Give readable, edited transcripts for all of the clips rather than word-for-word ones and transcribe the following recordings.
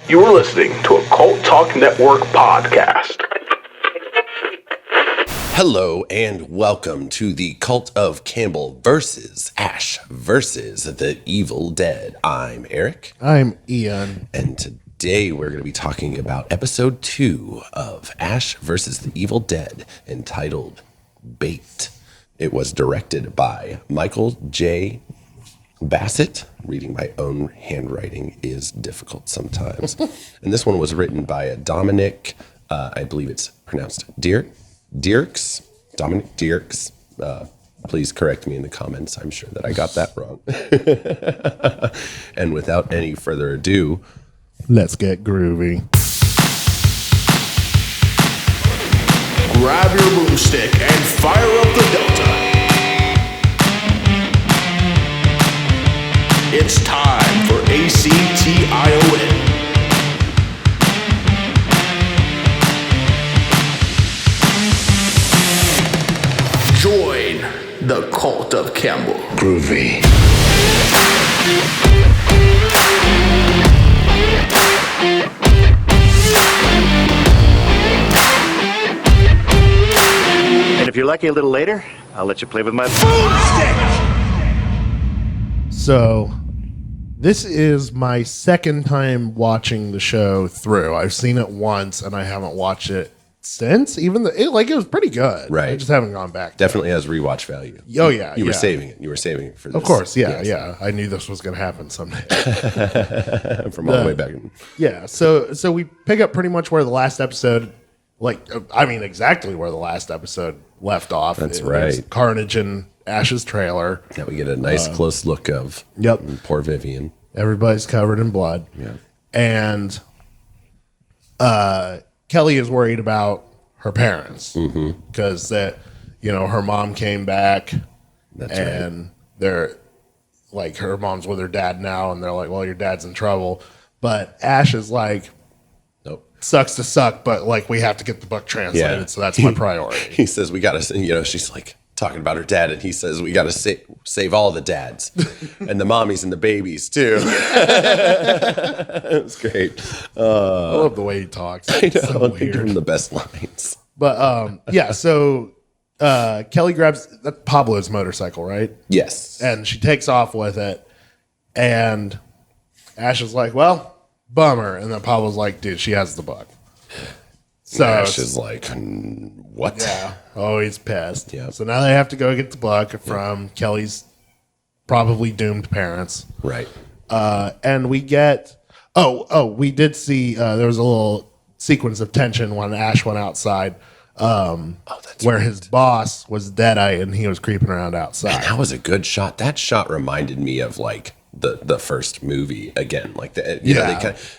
You're listening to a Cult Talk Network podcast. Hello and welcome to the Cult of Campbell versus Ash versus the Evil Dead. I'm Eric. I'm Ian. And today we're going to be talking about episode 2 of Ash versus the Evil Dead, entitled Bait. It was directed by Michael J. Bassett. Reading my own handwriting is difficult sometimes. And this one was written by Dominic, I believe it's pronounced Dierks. Dominic Dierks. Please correct me in the comments. I'm sure that I got that wrong. And without any further ado, let's get groovy. Grab your boomstick and fire up the Delta. It's time for ACTION. Join the Cult of Campbell. Groovy. And if you're lucky a little later, I'll let you play with my boomstick. So, this is my second time watching the show through. I've seen it once and I haven't watched it since, even though it was pretty good. Right. I just haven't gone back. definitely has rewatch value. Oh, yeah. You were saving it. You were saving it for this. Of course, yeah, Yes. yeah. I knew this was going to happen someday. From all the way back. Yeah, so we pick up pretty much where the last episode, exactly where the last episode left off. That's It was right. Carnage in Ash's trailer. Now we get a nice close look of poor Vivian. Everybody's covered in blood. Yeah. And Kelly is worried about her parents because her mom came back. That's and they're like, her mom's with her dad now, and they're like, well, your dad's in trouble. But Ash is like, Nope. sucks to suck, but like, we have to get the book translated, so that's my priority. He says we got to, she's like talking about her dad, and he says we got to save all the dads and the mommies and the babies too. It's great. I love the way he talks. I know. It's so They give weird. him the best lines. But so Kelly grabs Pablo's motorcycle, right? Yes. And she takes off with it, and Ash is like, well, bummer. And then Pablo's like, dude, she has the book. So Ash is like, what? yeah. Oh, he's pissed. Yeah. So now they have to go get the book from Kelly's probably doomed parents. Right. And we get, we did see, there was a little sequence of tension when Ash went outside, where his boss was Deadeye and he was creeping around outside. And that was a good shot. That shot reminded me of like the first movie again, like they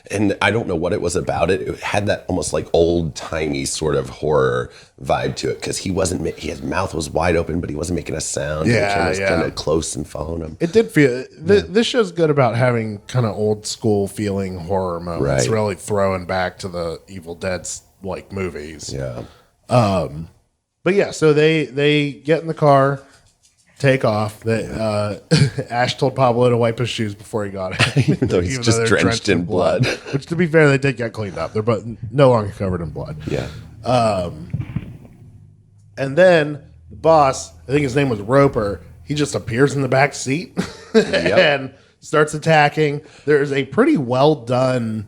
and I don't know what it was about it. It had that almost like old timey sort of horror vibe to it because his mouth was wide open, but he wasn't making a sound. Yeah, the camera was yeah. kind of close and following him. It did feel, this show's good about having kind of old school feeling horror moments, Right. really throwing back to the Evil Dead's like movies. Yeah. But yeah, so they get in the car, take off. Ash told Pablo to wipe his shoes before he got it. Even though he's just they're drenched in blood. Which, to be fair, they did get cleaned up. They're but no longer covered in blood. Yeah. And then the boss, I think his name was Roper, he just appears in the back seat and starts attacking. There's a pretty well done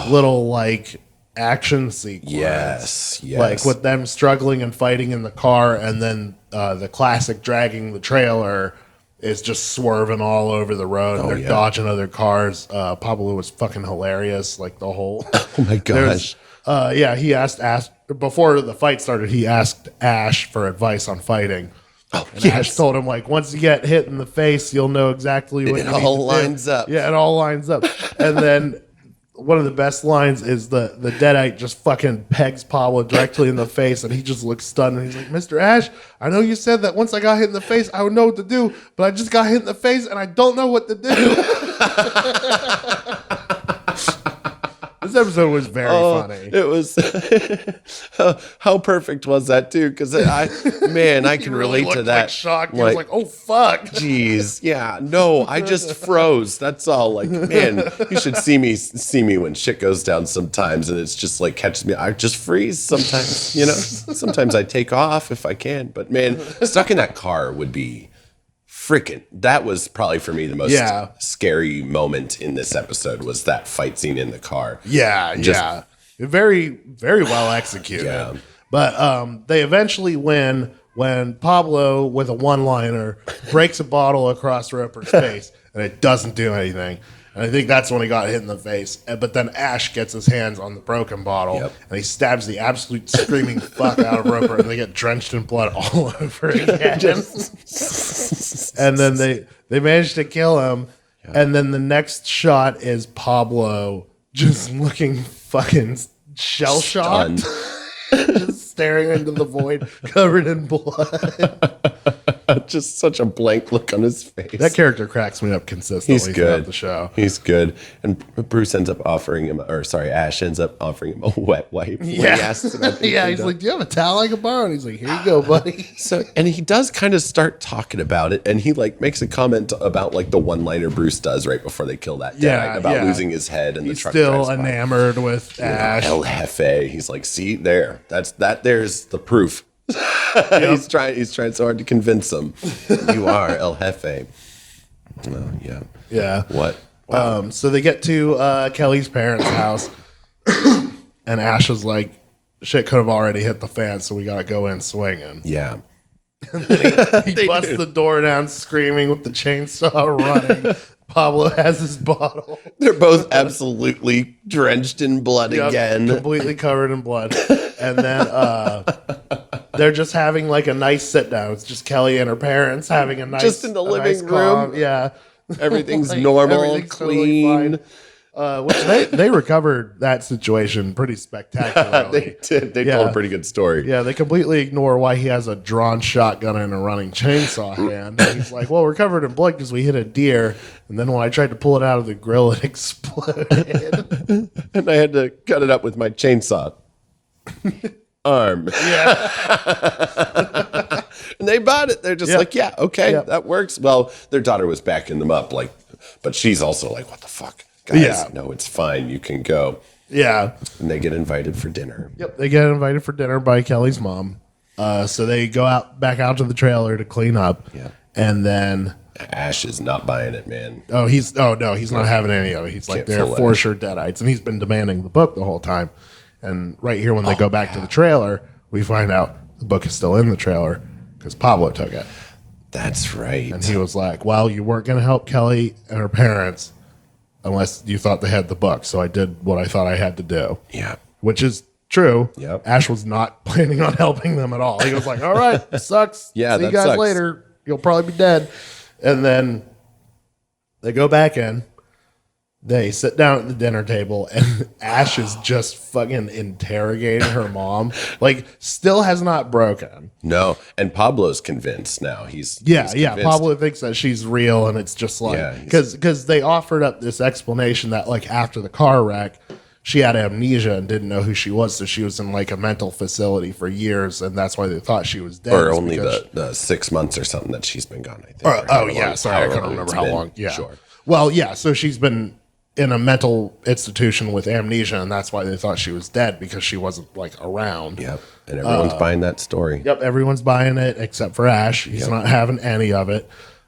little like action sequence. Yes. Like with them struggling and fighting in the car, and then the classic dragging the trailer is just swerving all over the road. They're dodging other cars. Pablo was fucking hilarious. Like the whole. Oh my gosh. He asked before the fight started. He asked Ash for advice on fighting. Oh, And Ash told him, like, once you get hit in the face, you'll know exactly what It you need all to lines do. up. Yeah, it all lines up. And then one of the best lines is the Deadite just fucking pegs Pablo directly in the face, and he just looks stunned. And he's like, Mr. Ash, I know you said that once I got hit in the face, I would know what to do, but I just got hit in the face, and I don't know what to do. This episode was very funny. It was. How perfect was that too? Because I can really relate to looked that. like shocked. He was like, "Oh fuck!" Jeez, yeah, no, I just froze. That's all. Like, man, you should see me when shit goes down sometimes, and it's just like catches me. I just freeze sometimes. You know, sometimes I take off if I can, but man, stuck in that car would be. Freaking, that was probably for me the most scary moment in this episode was that fight scene in the car. Yeah. Very, very well executed. Yeah. But they eventually win when Pablo, with a one-liner, breaks a bottle across Roper's face, and it doesn't do anything. And I think that's when he got hit in the face. But then Ash gets his hands on the broken bottle, and he stabs the absolute screaming fuck out of Roper, and they get drenched in blood all over again. And then they manage to kill him. And then the next shot is Pablo just looking fucking shell-shocked. Just staring into the void, covered in blood. Just such a blank look on his face. That character cracks me up consistently He's throughout good. the show. He's good. And Bruce ends up offering him, Ash ends up offering him a wet wipe. when he asks about being Yeah, cleaned he's up. like, "Do you have a towel I can borrow?" And he's like, "Here you go, buddy." So, and he does kind of start talking about it, and he like makes a comment about like the one-liner Bruce does right before they kill that Deadite about losing his head and He's the truck still drives by. enamored with Ash. El Jefe. He's like, see there, there's the proof. He's trying so hard to convince him. You are El Jefe. Oh, yeah. Yeah. What? So they get to Kelly's parents' house, and Ash is like, "Shit could have already hit the fan, so we gotta go in swinging." Yeah. He busts the door down, screaming with the chainsaw running. Pablo has his bottle. They're both absolutely drenched in blood again. Completely covered in blood. And then they're just having like a nice sit down. It's just Kelly and her parents having a nice, Just in the living room. calm, yeah. Everything's Like, normal, everything's totally clean. fine. Which they recovered that situation pretty spectacularly. They did. They told a pretty good story. Yeah, they completely ignore why he has a drawn shotgun and a running chainsaw hand. And he's like, "Well, we're covered in blood because we hit a deer, and then when I tried to pull it out of the grill, it exploded." And I had to cut it up with my chainsaw arm. Yeah, And they bought it. They're just like, yeah, okay, that works. Well, their daughter was backing them up, like, but she's also like, what the fuck? Guys, no, it's fine. You can go. yeah. And they get invited for dinner. Yep, they get invited for dinner by Kelly's mom. So they go back out to the trailer to clean up. Yeah. And then Ash is not buying it, man. he's not having any of it. He's like, Can't they're fool for Ash. sure Deadites, and he's been demanding the book the whole time. And right here, when they go back to the trailer, we find out the book is still in the trailer because Pablo took it. That's right. And he was like, "Well, you weren't going to help Kelly and her parents unless you thought they had the book. So I did what I thought I had to do." Yeah. Which is true. Yep. Ash was not planning on helping them at all. He was like, "All right, sucks. Yeah, see you that guys sucks. later. You'll probably be dead." And then they go back in. They sit down at the dinner table, and Ash is just fucking interrogating her mom. Like, still has not broken. No. And Pablo's convinced now. He's Yeah. convinced. Pablo thinks that she's real, and it's just like because they offered up this explanation that like after the car wreck, she had amnesia and didn't know who she was, so she was in like a mental facility for years, and that's why they thought she was dead. Or It's only because the 6 months or something that she's been gone, I think. Or, Or however long- sorry, I however couldn't long remember it's how been. long. Yeah. Sure. Well, yeah, so she's been in a mental institution with amnesia, and that's why they thought she was dead because she wasn't like around. Yep. And everyone's buying that story. Yep, everyone's buying it except for Ash. He's not having any of it.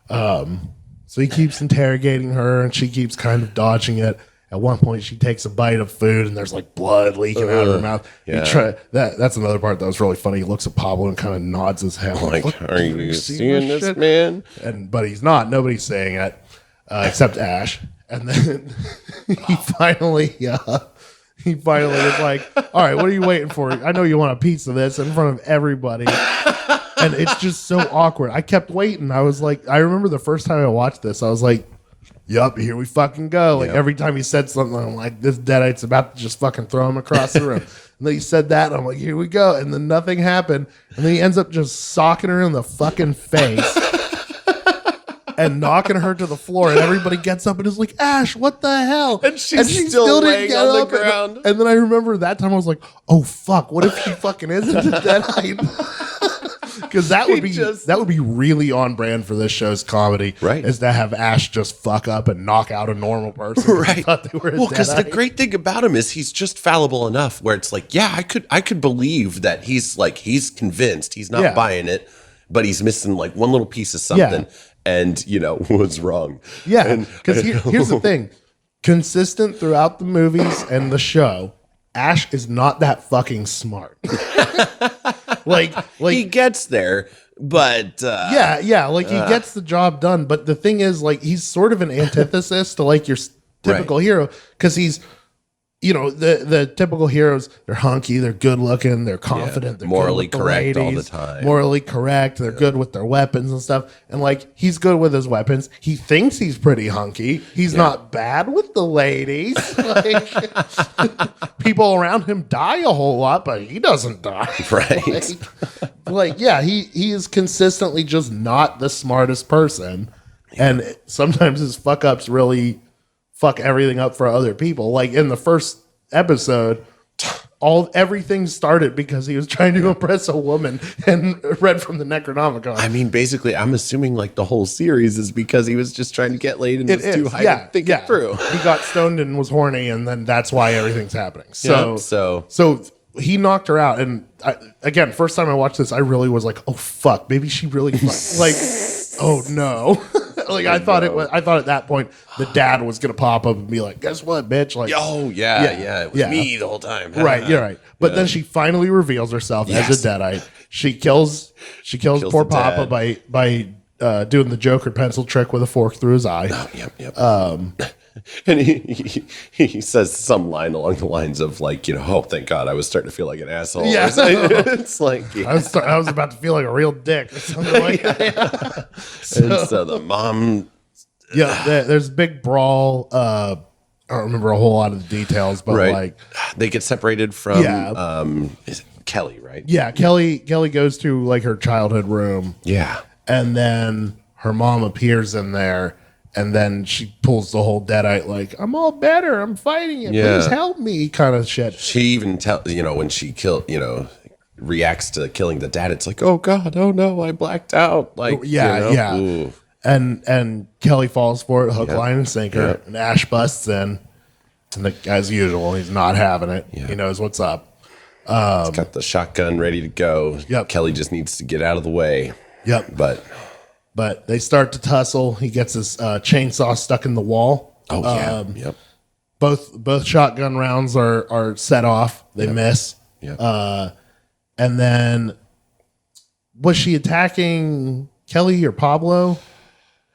So he keeps interrogating her, and she keeps kind of dodging it. At one point, she takes a bite of food, and there's like blood leaking out of her mouth. Yeah. That's another part that was really funny. He looks at Pablo and kind of nods his head, Like, "Look, are you seeing this, shit?" man? But he's not. Nobody's saying it except Ash. And then he finally is like, "All right, what are you waiting for? I know you want a piece of this," in front of everybody. And it's just so awkward. I kept waiting. I was like, I remember the first time I watched this, I was like, "Yup, here we fucking go." Like every time he said something, I'm like, this Deadite's about to just fucking throw him across the room. And then he said that, and I'm like, here we go. And then nothing happened. And then he ends up just socking her in the fucking face. and knocking her to the floor, and everybody gets up and is like, Ash, what the hell? And she still laying on the ground. And then I remember that time I was like, oh fuck, what if she fucking isn't a Deadite? Because that would be really on brand for this show's comedy, right? Is to have Ash just fuck up and knock out a normal person, right? Well, because the great thing about him is he's just fallible enough where it's like, yeah, I could believe that he's convinced, he's not buying it, but he's missing like one little piece of something, and was wrong. Yeah, because here's the thing: consistent throughout the movies and the show, Ash is not that fucking smart. like he gets there, but he gets the job done. But the thing is, like, he's sort of an antithesis to like your typical hero, because he's, the typical heroes, they're hunky, they're good looking, they're confident, they're morally good with correct the all ladies, the time. morally correct, they're good with their weapons and stuff. And like, he's good with his weapons. He thinks he's pretty hunky. He's not bad with the ladies. Like, people around him die a whole lot, but he doesn't die. Right. He is consistently just not the smartest person. And sometimes his fuck ups really fuck everything up for other people. Like in the first episode, everything started because he was trying to impress a woman and read from the Necronomicon. I mean, basically, I'm assuming like the whole series is because he was just trying to get laid and was too high to think it through. He got stoned and was horny, and then that's why everything's happening. So he knocked her out, and again, first time I watched this, I really was like, "Oh fuck, maybe she really like, oh no." Like I thought at that point the dad was gonna pop up and be like, "Guess what, bitch?" Like, it was me the whole time. Right, you're right. But then she finally reveals herself as a Deadite. She kills poor Papa by doing the Joker pencil trick with a fork through his eye. Oh, yep. And he says some line along the lines of like, oh, thank God, I was starting to feel like an asshole. Yeah. It's like I was about to feel like a real dick or something like that. So the mom, there's a big brawl. I don't remember a whole lot of the details, but like they get separated from is it Kelly, right? Yeah, Kelly goes to like her childhood room. Yeah, and then her mom appears in there. And then she pulls the whole Deadite, like, I'm all better. I'm fighting it. Please help me kind of shit. She even tells, when she reacts to killing the dad, it's like, oh God, oh no, I blacked out. Like, Ooh. And Kelly falls for it, hook, line, and sinker. And Ash busts in. And as usual, he's not having it. Yeah. He knows what's up. He's got the shotgun ready to go. Yep. Kelly just needs to get out of the way. Yep. But they start to tussle. He gets his chainsaw stuck in the wall. Oh, yeah. Yep. Both shotgun rounds are set off. They miss. Yep. And then, was she attacking Kelly or Pablo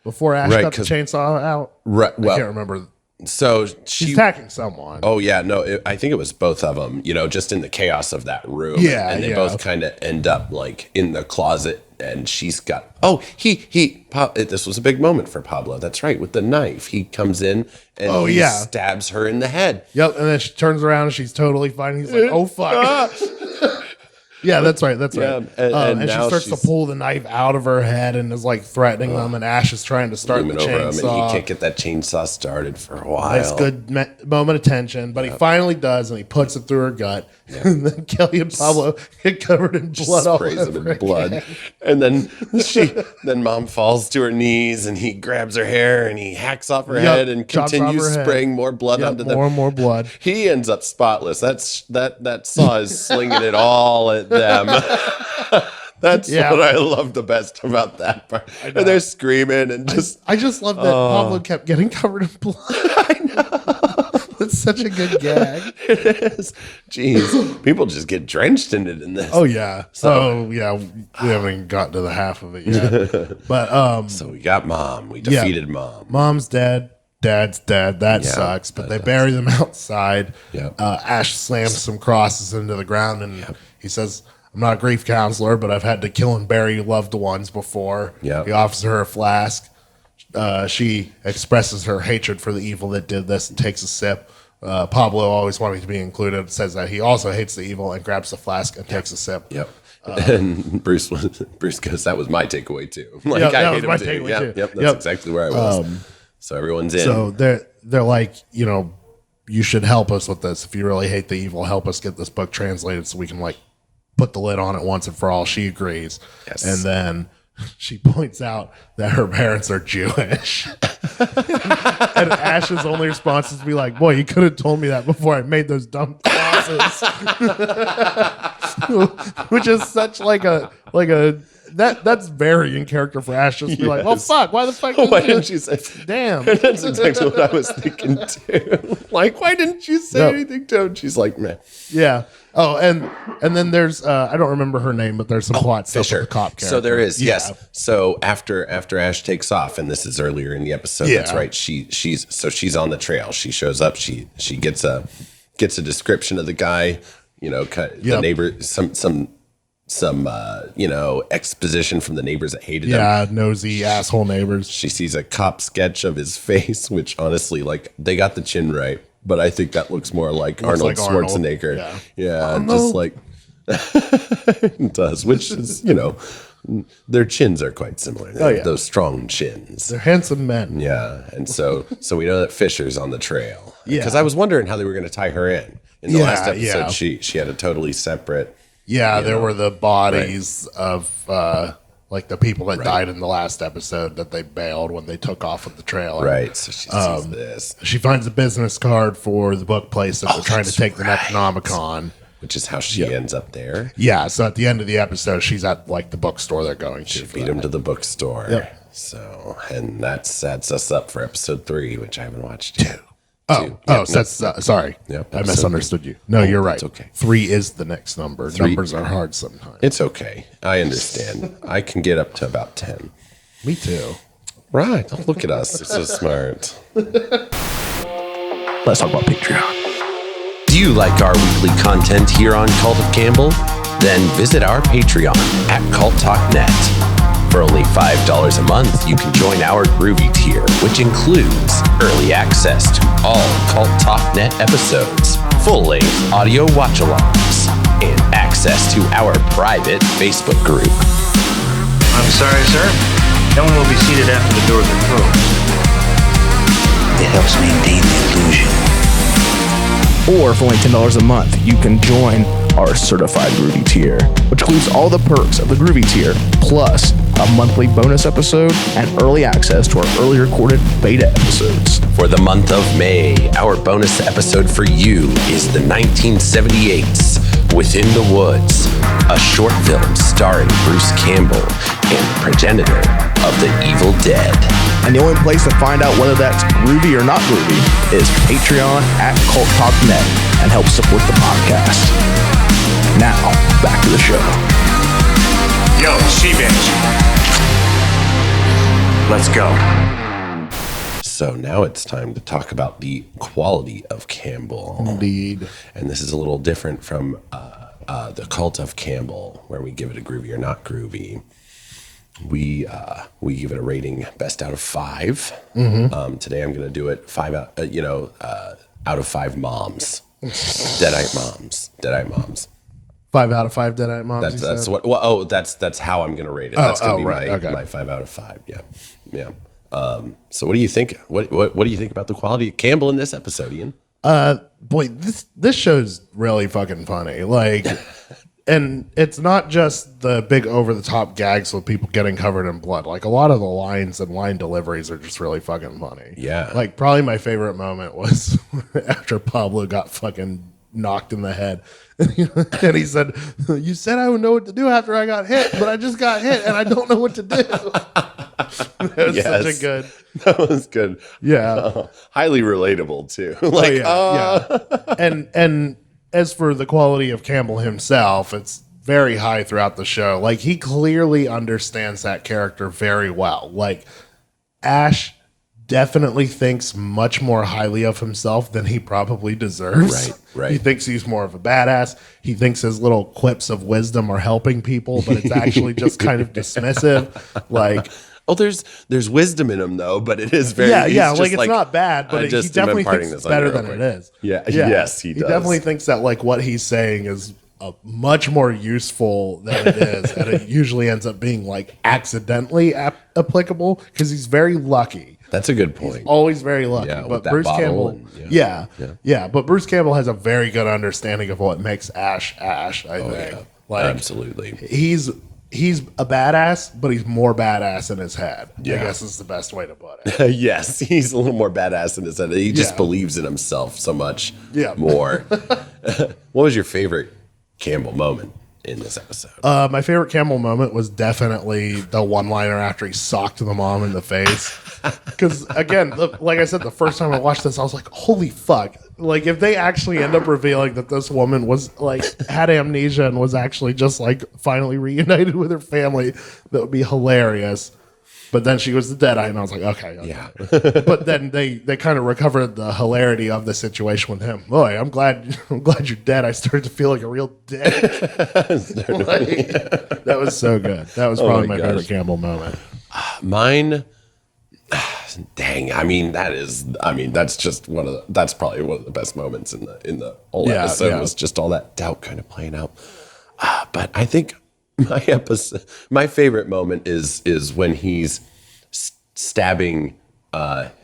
before Ash got the chainsaw out? Right. Well, I can't remember. So she's attacking someone. Oh, yeah. No, I think it was both of them, just in the chaos of that room. Yeah. And they both kind of end up like in the closet. And she's got, this was a big moment for Pablo. That's right. With the knife, he comes in and stabs her in the head. Yep. And then she turns around and she's totally fine. He's like, oh, fuck. Yeah, that's right. That's right. And she starts to pull the knife out of her head and is like threatening them. And Ash is trying to start the chainsaw. And he can't get that chainsaw started for a while. Nice, good moment of tension. But he finally does, and he puts it through her gut. Yeah. And then Kelly and Pablo get covered in blood. Sprays him in blood. And then mom falls to her knees, and he grabs her hair and he hacks off her head and continues spraying more blood onto them. More and more blood. He ends up spotless. That saw is slinging it all at them. That's what I love the best about that part. And they're screaming and just. I just love that Pablo kept getting covered in blood. I know. That's such a good gag. It is. Jeez. People just get drenched in it in this. Oh, yeah. We haven't even gotten to the half of it yet. But so we got mom. We defeated mom. Mom's dead. Dad's dead. That sucks. But they bury them outside. Yep. Ash slams some crosses into the ground, and he says, I'm not a grief counselor, but I've had to kill and bury loved ones before. Yep. He offers her a flask. She expresses her hatred for the evil that did this and takes a sip. Pablo, always wanting to be included, says that he also hates the evil and grabs the flask and takes a sip. Yep. And Bruce goes, that was my takeaway too. Like, yeah, that I was hate my him too. takeaway Yep, too. yep, that's exactly where I was. So everyone's in. So they're like, you know, you should help us with this. If you really hate the evil, help us get this book translated so we can like put the lid on it once and for all. She agrees. Yes. And then she points out that her parents are Jewish. And Ash's only response is to be like, boy, you could have told me that before I made those dumb crosses. Which is such like a that's very in character for Ash, just to be like, well, fuck, why the fuck didn't you say? Damn. That's exactly what I was thinking too. Like, why didn't you say anything to him? She's like, man. Yeah. Oh, and then there's I don't remember her name, but there's some plot stuff with the cop character. So there is, Yeah. yes. So after Ash takes off, and this is earlier in the episode, that's right. She's on the trail. She shows up. She gets a description of the guy. You know, the neighbor. Some exposition from the neighbors that hated him. Yeah, nosy asshole neighbors. She sees a cop sketch of his face, which honestly, like, they got the chin right, but I think that looks more like Arnold Schwarzenegger. Yeah, just like it does, which is, you know, their chins are quite similar. Those strong chins. They're handsome men. Yeah, and so we know that Fisher's on the trail. Yeah, because I was wondering how they were going to tie her in. In the last episode, she had a totally separate. Yeah, there were the bodies of like the people that died in the last episode that they bailed when they took off with the trailer. Right. So she sees this. She finds a business card for the book place that they're trying to take the Necronomicon. Which is how she ends up there. Yeah, so at the end of the episode, she's at like the bookstore they're going to. She beat him to the bookstore. Yep. So, and that sets us up for episode 3, which I haven't watched yet. Sorry. Yep, I misunderstood you. No, you're right. It's okay. 3 is the next number. 3. Numbers are hard sometimes. It's okay. I understand. I can get up to about 10. Me too. Right. Oh, look at us. You're so smart. Let's talk about Patreon. Do you like our weekly content here on Cult of Campbell? Then visit our Patreon at CultTalkNet. For only $5 a month, you can join our Groovy tier, which includes early access to all Cult Talk Net episodes, full-length audio watch-alongs, and access to our private Facebook group. I'm sorry, sir. No one will be seated after the doors are closed. It helps maintain the illusion. Or for only $10 a month, you can join our certified Groovy tier, which includes all the perks of the Groovy tier, plus a monthly bonus episode and early access to our early recorded beta episodes. For the month of May, our bonus episode for you is the 1978's Within the Woods, a short film starring Bruce Campbell and the progenitor of the Evil Dead. And the only place to find out whether that's groovy or not groovy is Patreon at CultTalkNet and help support the podcast. Now, back to the show. Yo, she-bitch. Let's go. So now it's time to talk about the quality of Campbell. Indeed. And this is a little different from the Cult of Campbell, where we give it a groovy or not groovy. We give it a rating best out of 5. Mm-hmm. Today I'm going to do it 5 out of 5 moms, Deadite moms. 5 out of 5 Deadite moms. That's what. Well, that's how I'm going to rate it. That's going to be my 5 out of 5. Yeah. So what do you think? What do you think about the quality of Campbell in this episode, Ian? Boy, this show's really fucking funny. Like, and it's not just the big over the top gags with people getting covered in blood. Like, a lot of the lines and line deliveries are just really fucking funny. Yeah. Like, probably my favorite moment was after Pablo got fucking knocked in the head. And he said, "You said I would know what to do after I got hit, but I just got hit and I don't know what to do." That was such a good. That was good. Yeah. Highly relatable too. Yeah. And as for the quality of Campbell himself, it's very high throughout the show. Like, he clearly understands that character very well. Like, Ash definitely thinks much more highly of himself than he probably deserves. Right. He thinks he's more of a badass. He thinks his little quips of wisdom are helping people, but it's actually just kind of dismissive. Like, oh, there's wisdom in him though, but it is very like it's not bad, but he definitely thinks it's better than it is. Yeah. Yes, he does. He definitely thinks that like what he's saying is much more useful than it is, and it usually ends up being like accidentally applicable because he's very lucky. That's a good point. Always very lucky. Yeah, but with that Bruce bottle Campbell, and- but Bruce Campbell has a very good understanding of what makes Ash. I think. Yeah, Like absolutely. he's a badass, but he's more badass in his head. I Yeah. guess is the best way to put it. Yes, he's a little more badass in his head. He just Yeah. believes in himself so much Yeah. more. What was your favorite Campbell moment in this episode? My favorite Campbell moment was definitely the one-liner after he socked the mom in the face. Because again, like I said, the first time I watched this, I was like, "Holy fuck!" Like if they actually end up revealing that this woman was like had amnesia and was actually just like finally reunited with her family, that would be hilarious. But then she was the Deadite, and I was like, okay. Yeah. But then they kind of recovered the hilarity of the situation with him. Boy, I'm glad you're dead. I started to feel like a real dick. That was so good. That was probably my favorite Campbell moment. Mine, dang. That's probably one of the best moments in the whole episode. Yeah. Was just all that doubt kind of playing out. But I think my favorite moment is when he's stabbing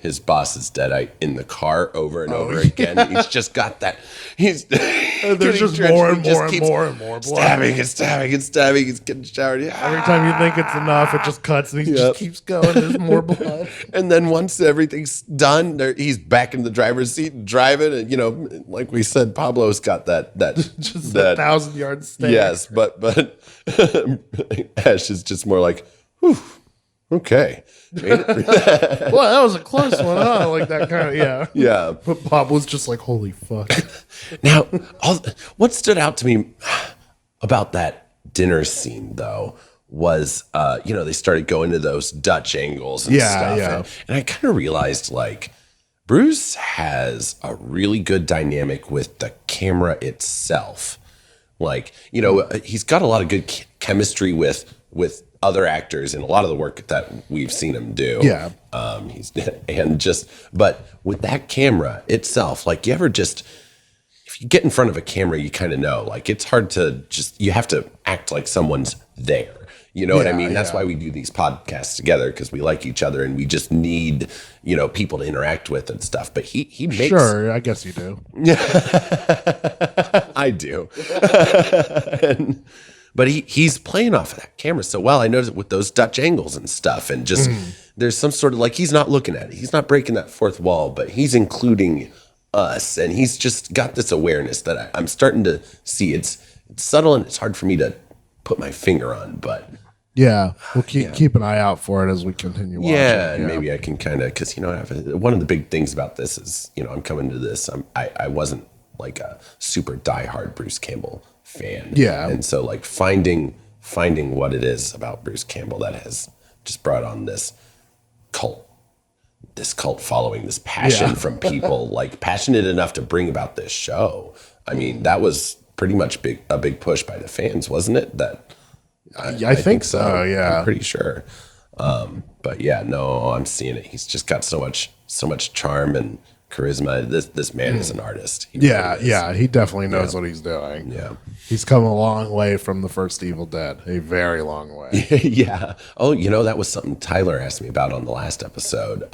his boss's Deadite in the car over and over again. He's just got that. There's just more and more blood. stabbing and stabbing and stabbing. He's getting showered. Every time you think it's enough, it just cuts and he just keeps going. There's more blood. And then once everything's done, he's back in the driver's seat and driving. And like we said, Pablo's got that Just that 1,000-yard stare. yes, but Ash is just more like, whew, okay. Well, that was a close one, huh? Like that kind of, yeah. Yeah. But Bob was just like, holy fuck. Now, what stood out to me about that dinner scene, though, was, they started going to those Dutch angles and stuff. Yeah. And I kind of realized, like, Bruce has a really good dynamic with the camera itself. Like, he's got a lot of good chemistry with other actors in a lot of the work that we've seen him do. Yeah. But with that camera itself, like if you get in front of a camera, you kind of know, like it's hard to you have to act like someone's there. You know what I mean? That's why we do these podcasts together, because we like each other and we just need, people to interact with and stuff. But he makes... Sure, I guess you do. I do. But he's playing off of that camera so well. I noticed it with those Dutch angles and stuff. And just there's some sort of, like, he's not looking at it. He's not breaking that fourth wall, but he's including us. And he's just got this awareness that I'm starting to see. It's subtle and it's hard for me to put my finger on, but... Yeah, we'll keep an eye out for it as we continue watching. Yeah, and maybe I can kind of, because, one of the big things about this is, I'm coming to this, I wasn't like a super diehard Bruce Campbell fan. Yeah. And so like finding what it is about Bruce Campbell that has just brought on this cult following, this passion from people, like passionate enough to bring about this show. I mean, that was pretty much a big push by the fans, wasn't it? I think so. Yeah, I'm pretty sure. But yeah, no, I'm seeing it. He's just got so much charm and charisma. This man is an artist. He really is. He definitely knows what he's doing. Yeah, he's come a long way from the first Evil Dead, a very long way. Yeah. Oh, that was something Tyler asked me about on the last episode.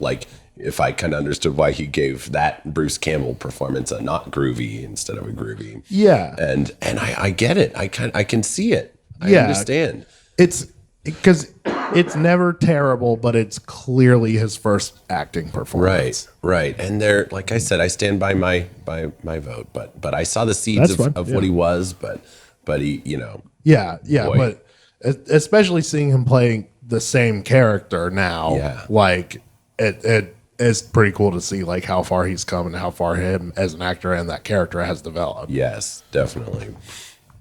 Like if I kind of understood why he gave that Bruce Campbell performance a not groovy instead of a groovy. Yeah, and I get it. I can see it. I understand. It's because it's never terrible, but it's clearly his first acting performance. Right. And there, like I said, I stand by my vote. But I saw the seeds of what he was. But he, Yeah, boy. but especially seeing him playing the same character now, like it is pretty cool to see like how far he's come and how far him as an actor and that character has developed. Yes, definitely.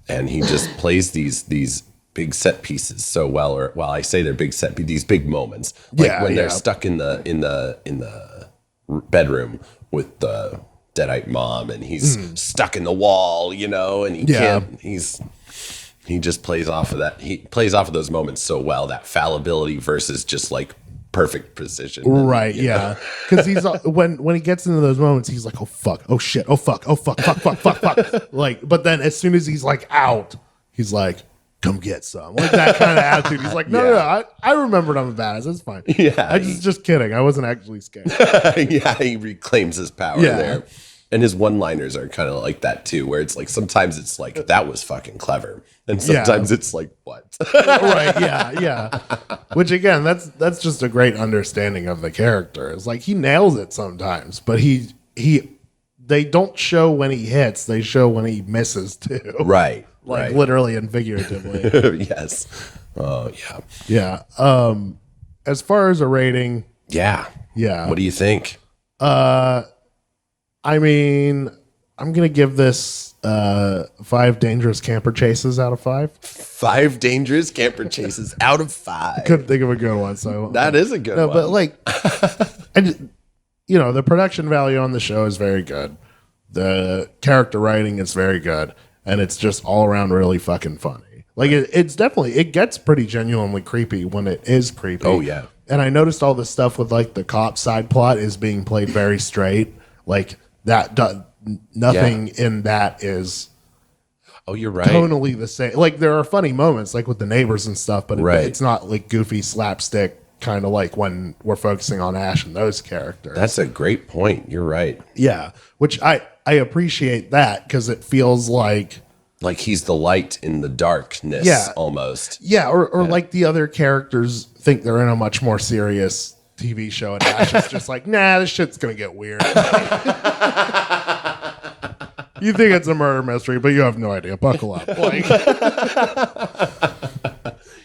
And he just plays these big set pieces so well. Or I say they're big these big moments, like when they're stuck in the bedroom with the Deadite mom, and he's stuck in the wall, and he can't. He just plays off of that. He plays off of those moments so well. That fallibility versus just like perfect precision. Right, yeah. Because he's when he gets into those moments, he's like, "Oh fuck, oh shit, oh fuck, oh fuck, fuck, fuck, fuck, fuck." Like, but then as soon as he's like out, he's like, "Come get some." Like that kind of attitude. He's like, "No, I remembered I'm a badass. It's fine." Yeah, I just kidding. I wasn't actually scared. Yeah, he reclaims his power there. And his one-liners are kind of like that too, where it's like sometimes it's like that was fucking clever, and sometimes it's like what? Right? Yeah. Which again, that's just a great understanding of the character. It's like he nails it sometimes, but they don't show when he hits; they show when he misses too. Right. Like literally and figuratively. Yes. Oh yeah. Yeah. As far as a rating, Yeah. What do you think? I mean, I'm gonna give this 5 dangerous camper chases out of 5. 5 dangerous camper chases out of 5. Couldn't think of a good one, so That is a good one. But like, the production value on the show is very good. The character writing is very good, and it's just all around really fucking funny. Like it's definitely, it gets pretty genuinely creepy when it is creepy. Oh yeah. And I noticed all this stuff with like the cop side plot is being played very straight. Like nothing in that is. Oh, you're right. Tonally the same. Like there are funny moments, like with the neighbors and stuff, but it's not like goofy slapstick kind of like when we're focusing on Ash and those characters. That's a great point. You're right. Yeah, which I appreciate that because it feels like he's the light in the darkness, almost. Yeah, or like the other characters think they're in a much more serious TV show, and Ash is just like, nah, this shit's gonna get weird. You think it's a murder mystery, but you have no idea. Buckle up. Like,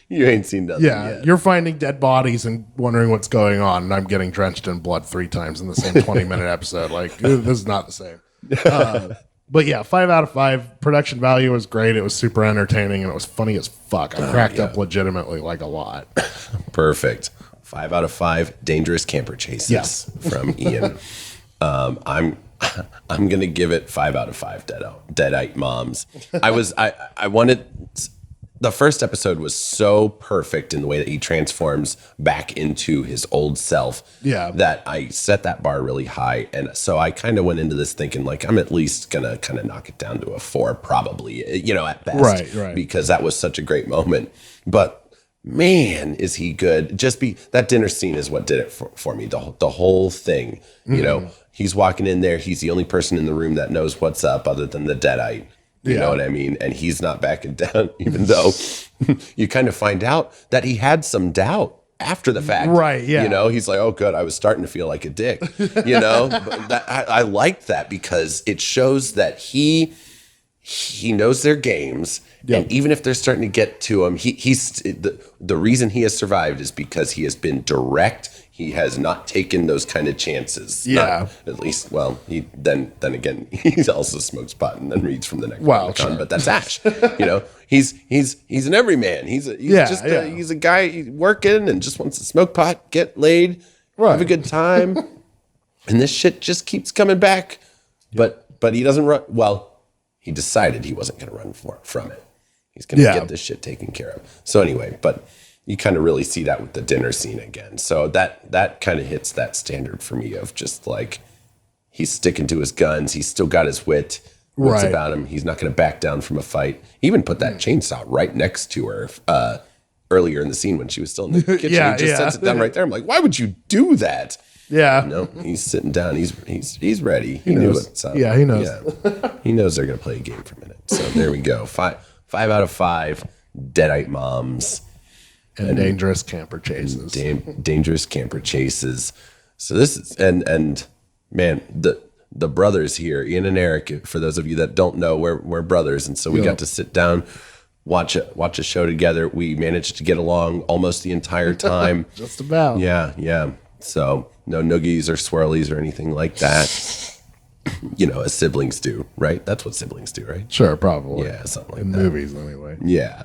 you ain't seen nothing yet. You're finding dead bodies and wondering what's going on, and I'm getting drenched in blood 3 times in the same 20-minute episode. Like, this is not the same. But yeah, 5 out of 5. Production value was great. It was super entertaining, and it was funny as fuck. I cracked up legitimately like a lot. Perfect. 5 out of 5 dangerous camper chases from Ian. I'm gonna give it 5 out of 5 deadite moms. I wanted. The first episode was so perfect in the way that he transforms back into his old self. Yeah. That I set that bar really high. And so I kind of went into this thinking like, I'm at least going to kind of knock it down to a 4, probably, at best. Right. Because that was such a great moment. But man, is he good. That dinner scene is what did it for me. The whole thing, he's walking in there. He's the only person in the room that knows what's up other than the deadite. You know what I mean? And he's not backing down, even though you kind of find out that he had some doubt after the fact. Right, yeah. He's like, oh, good, I was starting to feel like a dick. But I liked that because it shows that he knows their games. Yep. And even if they're starting to get to him, he's the reason he has survived is because he has been direct. He has not taken those kind of chances. Yeah. At least, well, he then again, he also smokes pot and then reads from the neck. Wow, sure. But that's Ash. He's an everyman. He's a guy working and just wants to smoke pot, get laid, have a good time. And this shit just keeps coming back. But he doesn't run. Well, he decided he wasn't going to run from it. He's going to get this shit taken care of. So anyway, but you kind of really see that with the dinner scene again. So that kind of hits that standard for me of just like, he's sticking to his guns. He's still got his wits about him. He's not going to back down from a fight. He even put that chainsaw right next to her earlier in the scene when she was still in the kitchen. He just sets it down right there. I'm like, why would you do that? Yeah. No, he's sitting down. He's ready. He knows. What's up. Yeah, he knows. Yeah. He knows they're going to play a game for a minute. So there we go. 5 out of 5 deadite moms. And dangerous camper chases. Dangerous camper chases. So this is and man, the brothers here, Ian and Eric. For those of you that don't know, we're brothers, and so we got to sit down, watch a show together. We managed to get along almost the entire time. Just about. Yeah. So no noogies or swirlies or anything like that. As siblings do, right? That's what siblings do, right? Sure, probably. Yeah, something like in that. movies, anyway. Yeah.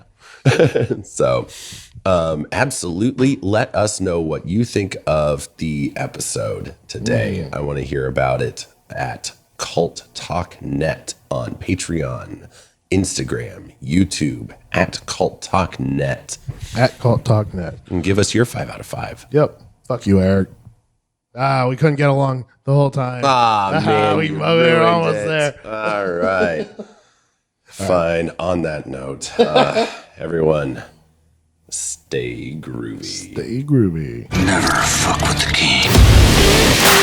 So, absolutely let us know what you think of the episode today. I want to hear about it at Cult Talk Net on Patreon, Instagram, YouTube, at Cult Talk Net. At Cult Talk Net. And give us your 5 out of 5. Yep. Fuck you, Eric. We couldn't get along the whole time. Man, we you were ruined almost it. there. All right. Fine. On that note, everyone, stay groovy. Stay groovy. Never fuck with the king.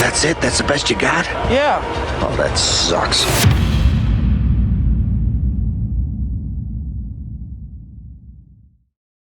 That's it? That's the best you got? Yeah. Oh, that sucks.